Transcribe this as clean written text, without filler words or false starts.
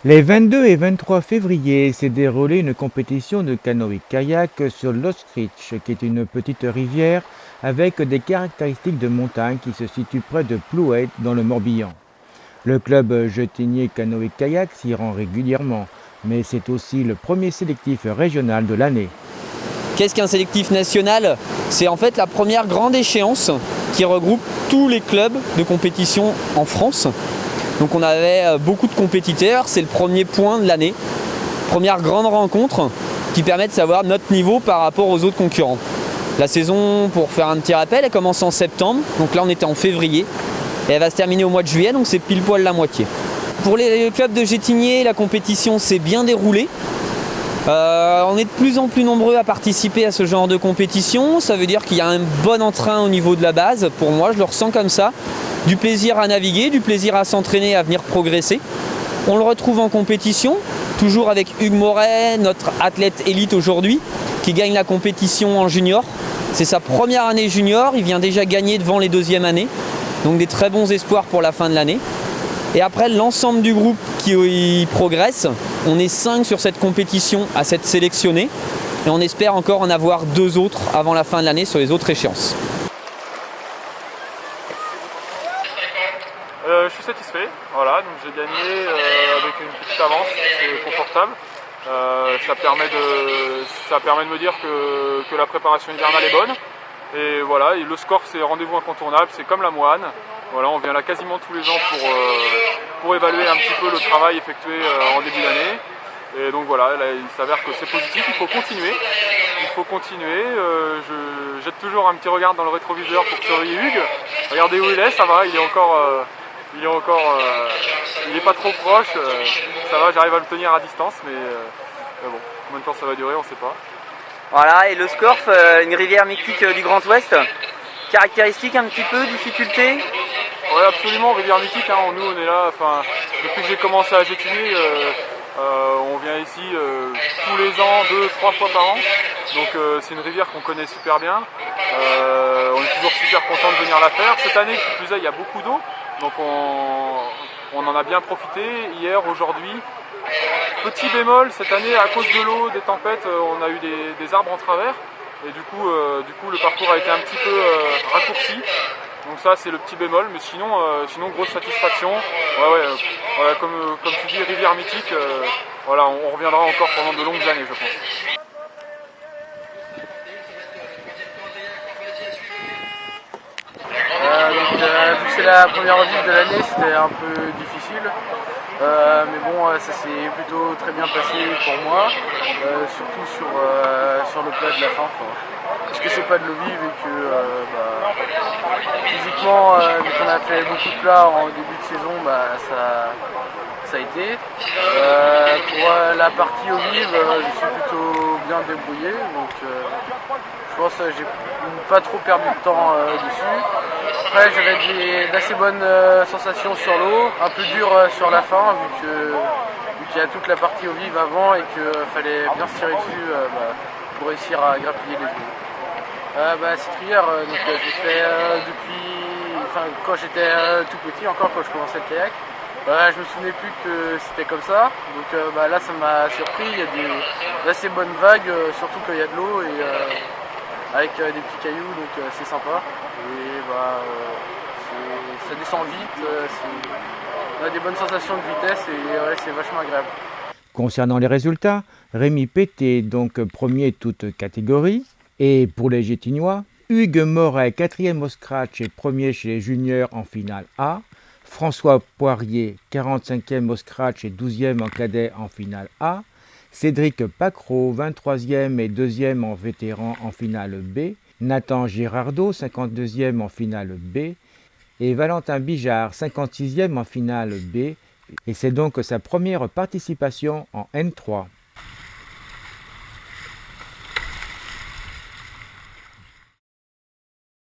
Les 22 et 23 février s'est déroulée une compétition de canoë-kayak sur l'Ostrich, qui est une petite rivière avec des caractéristiques de montagne qui se situe près de Plouët dans le Morbihan. Le club Jetigné canoë-kayak s'y rend régulièrement, mais c'est aussi le premier sélectif régional de l'année. Qu'est-ce qu'un sélectif national? C'est en fait la première grande échéance qui regroupe tous les clubs de compétition en France. Donc on avait beaucoup de compétiteurs, c'est le premier point de l'année. Première grande rencontre qui permet de savoir notre niveau par rapport aux autres concurrents. La saison, pour faire un petit rappel, elle commence en septembre, donc là on était en février. Et elle va se terminer au mois de juillet, donc c'est pile poil la moitié. Pour les clubs de Jetigné, la compétition s'est bien déroulée. On est de plus en plus nombreux à participer à ce genre de compétition. Ça veut dire qu'il y a un bon entrain au niveau de la base. Pour moi, je le ressens comme ça. Du plaisir à naviguer, du plaisir à s'entraîner, à venir progresser. On le retrouve en compétition, toujours avec Hugues Moret, notre athlète élite aujourd'hui, qui gagne la compétition en junior. C'est sa première année junior, il vient déjà gagner devant les deuxièmes années. Donc des très bons espoirs pour la fin de l'année. Et après, l'ensemble du groupe qui progresse. On est 5 sur cette compétition à s'être sélectionnés. Et on espère encore en avoir 2 autres avant la fin de l'année sur les autres échéances. Je suis satisfait, voilà, donc j'ai gagné avec une petite avance, c'est confortable. Ça permet de me dire que la préparation hivernale est bonne. Et voilà, et le score c'est rendez-vous incontournable, c'est comme la moine. Voilà, on vient là quasiment tous les ans pour évaluer un petit peu le travail effectué en début d'année. Et donc voilà, là, il s'avère que c'est positif, il faut continuer. Je jette toujours un petit regard dans le rétroviseur pour surveiller Hugues. Regardez où il est, ça va, il est pas trop proche, ça va, j'arrive à le tenir à distance, mais bon, combien de temps ça va durer, on ne sait pas. Voilà, et le Scorf, une rivière mythique du Grand Ouest. Caractéristique un petit peu, difficulté? Oui, absolument, rivière mythique, hein. Nous on est là, depuis que j'ai commencé à Jetigné, on vient ici tous les ans, 2-3 fois par an. Donc c'est une rivière qu'on connaît super bien. On est toujours super content de venir la faire. Cette année, qui plus est, il y a beaucoup d'eau, donc on en a bien profité hier, aujourd'hui. Petit bémol, cette année, à cause de l'eau, des tempêtes, on a eu des arbres en travers. Et du coup, le parcours a été un petit peu raccourci. Donc ça, c'est le petit bémol, mais sinon grosse satisfaction. Comme tu dis, rivière mythique, on reviendra encore pendant de longues années, je pense. Vu que c'est la première revue de l'année, c'était un peu difficile. Mais bon, ça s'est plutôt très bien passé pour moi, surtout sur le plat de la fin. Parce que c'est pas de l'eau vive et que physiquement, vu qu'on a fait beaucoup de plats en début de saison, ça a été. Pour la partie eau vive, je suis plutôt bien débrouillé, donc je pense que j'ai pas trop perdu de temps dessus. Après, j'avais d'assez bonnes sensations sur l'eau, un peu dur sur la fin, vu qu'il y a toute la partie eau vive avant et qu'il fallait bien se tirer dessus pour réussir à grappiller les eaux. Cette rivière, j'ai fait quand j'étais tout petit, encore quand je commençais le kayak. Je me souvenais plus que c'était comme ça, donc là ça m'a surpris, il y a d'assez bonnes vagues, surtout quand il y a de l'eau et avec des petits cailloux, donc c'est sympa. Et ça descend vite, on a des bonnes sensations de vitesse et c'est vachement agréable. Concernant les résultats, Rémi Pété, donc premier toute catégorie, et pour les Jetignois, Hugues Moret, 4e au scratch et premier chez les juniors en finale A, François Poirier, 45e au scratch et 12e en cadet en finale A, Cédric Pacreau, 23e et 2e en vétéran en finale B, Nathan Girardot, 52e en finale B, et Valentin Bijard, 56e en finale B, et c'est donc sa première participation en N3.